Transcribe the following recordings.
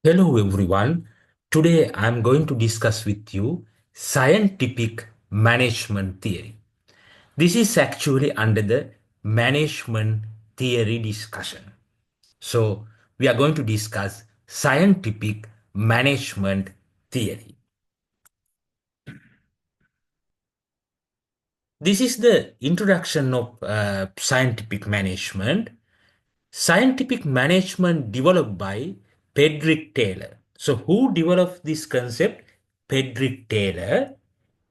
Hello everyone. Today I'm going to discuss with you scientific management theory. This is actually under the management theory discussion. So we are going to discuss scientific management theory. This is the introduction of scientific management. Scientific management developed by Frederick Taylor. So, who developed this concept? Frederick Taylor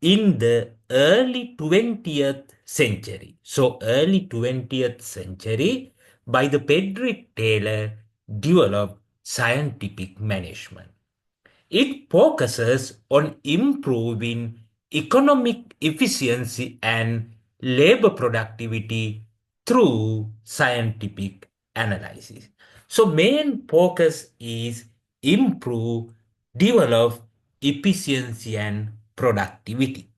in the early 20th century. So, early 20th century, by the Frederick Taylor developed scientific management. It focuses on improving economic efficiency and labor productivity through scientific analysis. So main focus is improve, develop efficiency and productivity.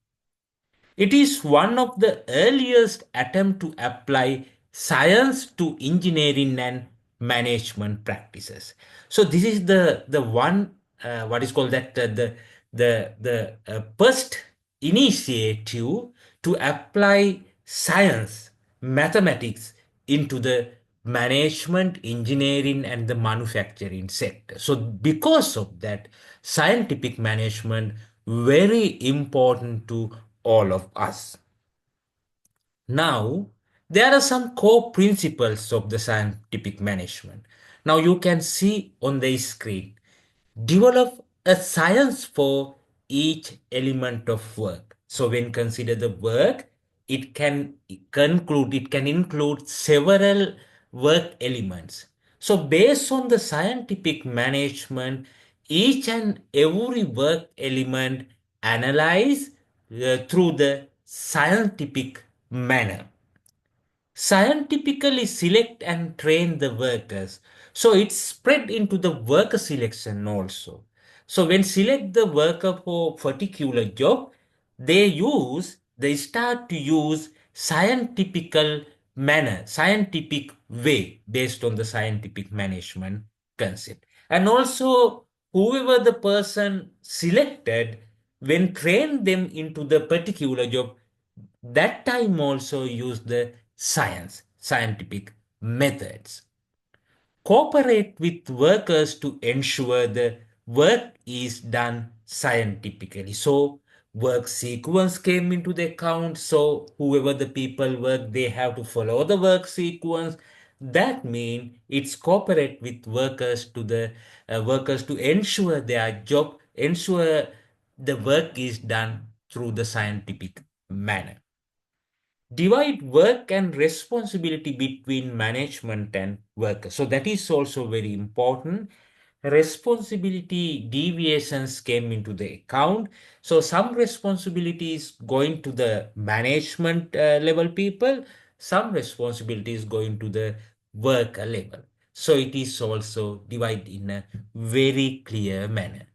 It is one of the earliest attempts to apply science to engineering and management practices. So this is the one what is called that the first initiative to apply science, mathematics into the management, engineering, and the manufacturing sector. So because of that, scientific management very important to all of us. Now, there are some core principles of the scientific management. Now, you can see on the screen, develop a science for each element of work. So, when consider the work, it can include several work elements. So, based on the scientific management, each and every work element analyze through the scientific manner, scientifically select and train the workers. So it's spread into the worker selection also. So when select the worker for particular job, they start to use scientifical manner, scientific way based on the scientific management concept. And also whoever the person selected, when train them into the particular job, that time also use the scientific methods. Cooperate with workers to ensure the work is done scientifically. So work sequence came into the account. So whoever the people work, they have to follow the work sequence. That means it's cooperate with workers to the workers to ensure their job, ensure the work is done through the scientific manner. Divide work and responsibility between management and workers. So that is also very important. Responsibility deviations came into the account. So some responsibilities going to the management level people, some responsibilities going to the worker level. So it is also divided in a very clear manner.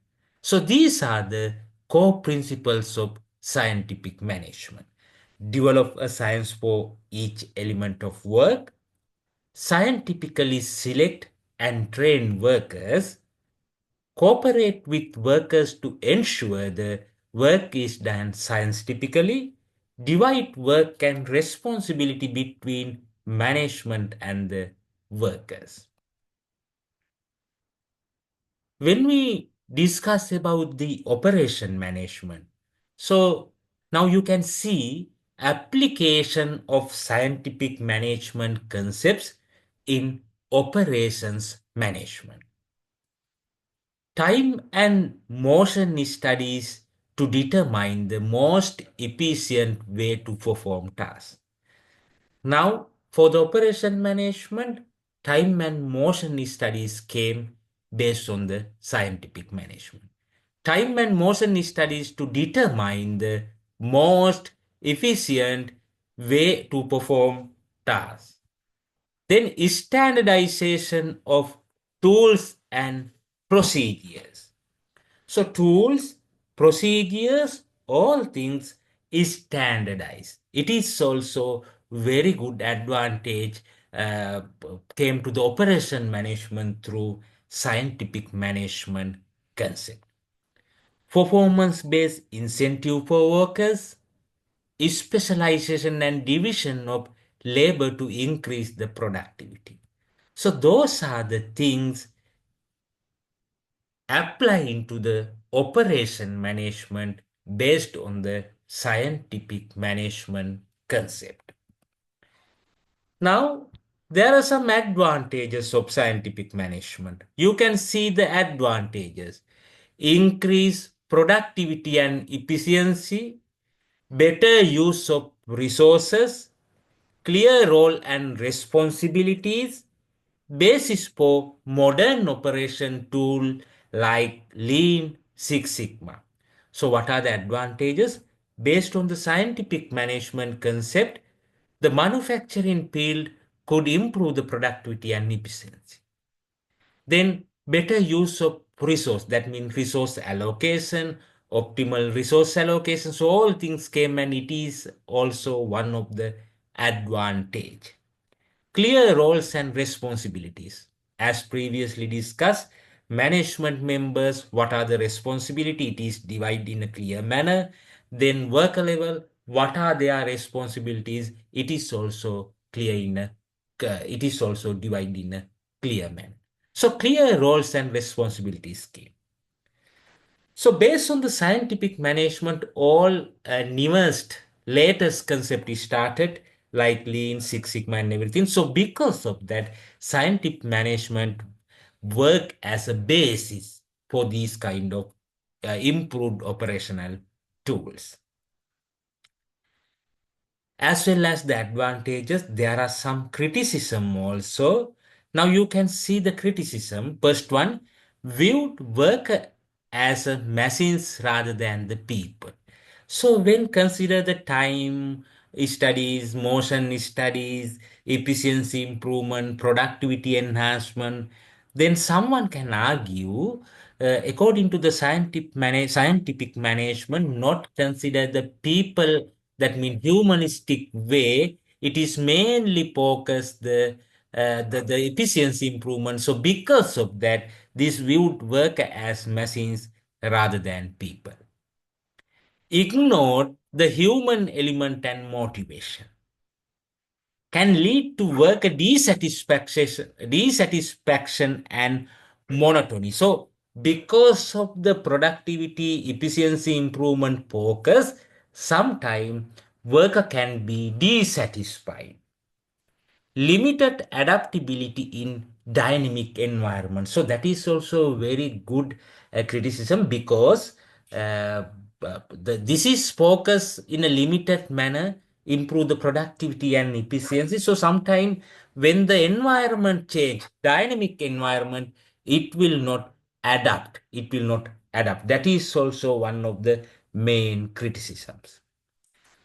So these are the core principles of scientific management. Develop a science for each element of work, scientifically select and train workers, cooperate with workers to ensure the work is done scientifically, divide work and responsibility between management and the workers. When we discuss about the operation management, so now you can see application of scientific management concepts in operations management. Time and motion studies to determine the most efficient way to perform tasks. Now, for the operation management, time and motion studies came based on the scientific management. Time and motion studies to determine the most efficient way to perform tasks. Then standardization of tools and procedures. So tools, procedures, all things is standardized. It is also very good advantage came to the operation management through scientific management concept. Performance-based incentive for workers, specialization and division of labor to increase the productivity. So those are the things applying to the operation management based on the scientific management concept. Now, there are some advantages of scientific management. You can see the advantages. Increase productivity and efficiency, better use of resources, clear role and responsibilities, basis for modern operation tool like Lean Six Sigma. So what are the advantages? Based on the scientific management concept, the manufacturing field could improve the productivity and efficiency. Then better use of resource, that means resource allocation, optimal resource allocation. So all things came and it is also one of the advantage. Clear roles and responsibilities. As previously discussed, management members, what are the responsibility? It is divided in a clear manner. Then worker level, what are their responsibilities? It is also clear in a, it is also divided in a clear manner. So clear roles and responsibilities came. So based on the scientific management, all newest, latest concept is started like Lean, Six Sigma and everything. So because of that, scientific management work as a basis for these kind of improved operational tools. As well as the advantages, there are some criticism also. Now you can see the criticism. First one, viewed work as a machines rather than the people. So when consider the time studies, motion studies, efficiency improvement, productivity enhancement, then someone can argue, according to the scientific management, not consider the people, that means humanistic way. It is mainly focused the efficiency improvement. So because of that, this viewed work as machines rather than people. Ignore the human element and motivation can lead to work dissatisfaction and monotony. So, because of the productivity, efficiency improvement focus, sometimes worker can be dissatisfied. Limited adaptability in dynamic environment. So that is also very good criticism, because this is focus in a limited manner, improve the productivity and efficiency. So sometimes when the environment change, dynamic environment, it will not adapt. It will not adapt. That is also one of the main criticisms.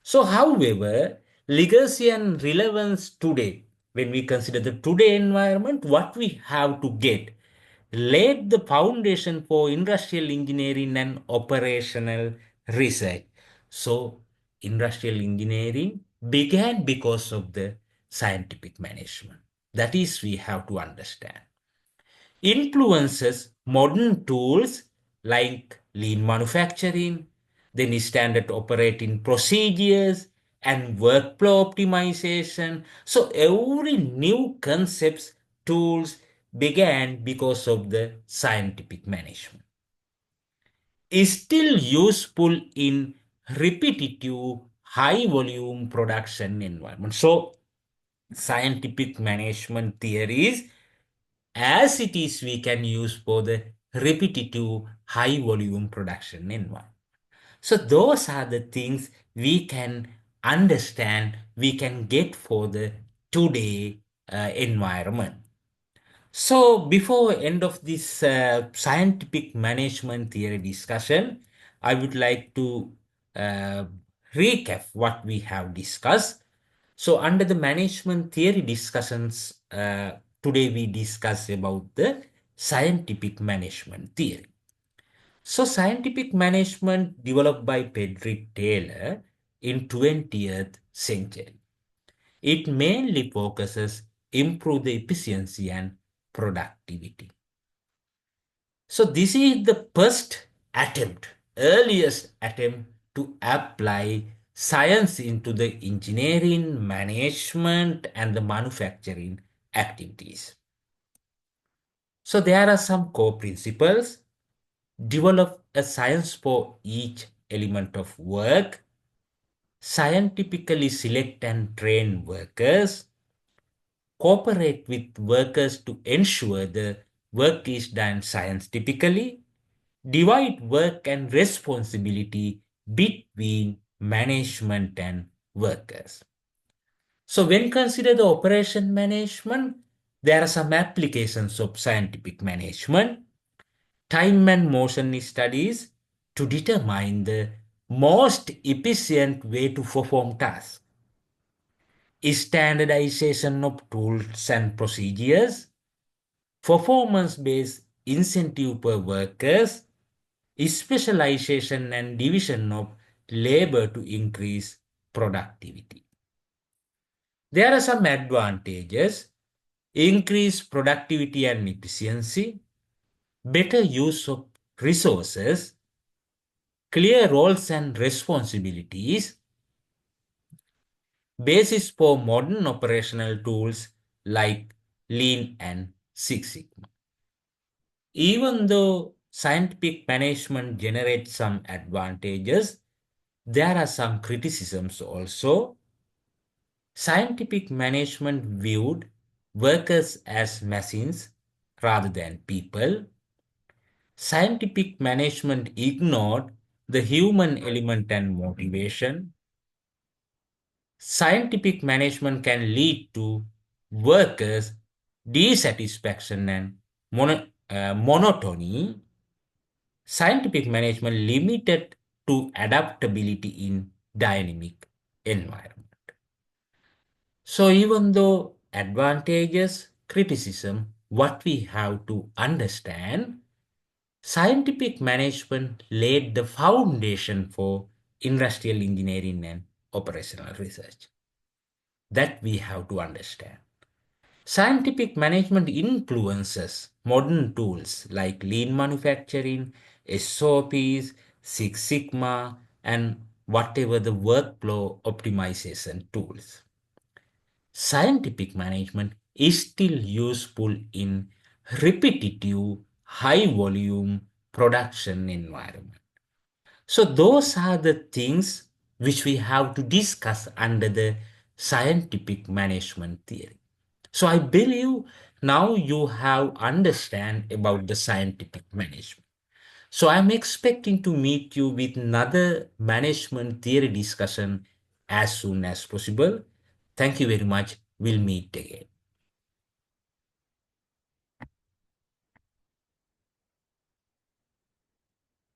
So, however, legacy and relevance today, when we consider the today environment, what we have to get, laid the foundation for industrial engineering and operational research. So, industrial engineering began because of the scientific management. That is, we have to understand. Influences modern tools like lean manufacturing, then standard operating procedures and workflow optimization. So every new concepts, tools began because of the scientific management. Is still useful in repetitive high volume production environment. So scientific management theories as it is we can use for the repetitive high volume production environment. So those are the things we can understand, we can get for the today environment. So before end of this scientific management theory discussion, I would like to uh, recap what we have discussed. So under the management theory discussions, today we discuss about the scientific management theory. So scientific management developed by Frederick Taylor in 20th century. It mainly focuses improve the efficiency and productivity. So this is the first attempt, earliest attempt to apply science into the engineering, management, and the manufacturing activities. So there are some core principles. Develop a science for each element of work. Scientifically select and train workers. Cooperate with workers to ensure the work is done scientifically. Divide work and responsibility between management and workers. So when consider the operation management, there are some applications of scientific management. Time and motion studies to determine the most efficient way to perform tasks. Standardization of tools and procedures. Performance-based incentive per workers, specialization and division of labor to increase productivity. There are some advantages: increase productivity and efficiency, better use of resources, clear roles and responsibilities, basis for modern operational tools like Lean and Six Sigma. Even though scientific management generates some advantages, there are some criticisms also. Scientific management viewed workers as machines rather than people. Scientific management ignored the human element and motivation. Scientific management can lead to workers' dissatisfaction and monotony. Scientific management limited to adaptability in dynamic environment. So even though advantages, criticism, what we have to understand, scientific management laid the foundation for industrial engineering and operational research. That we have to understand. Scientific management influences modern tools like lean manufacturing, SOPs, Six Sigma, and whatever the workflow optimization tools. Scientific management is still useful in repetitive, high volume production environment. So those are the things which we have to discuss under the scientific management theory. So I believe now you have understand about the scientific management. So I'm expecting to meet you with another management theory discussion as soon as possible. Thank you very much. We'll meet again.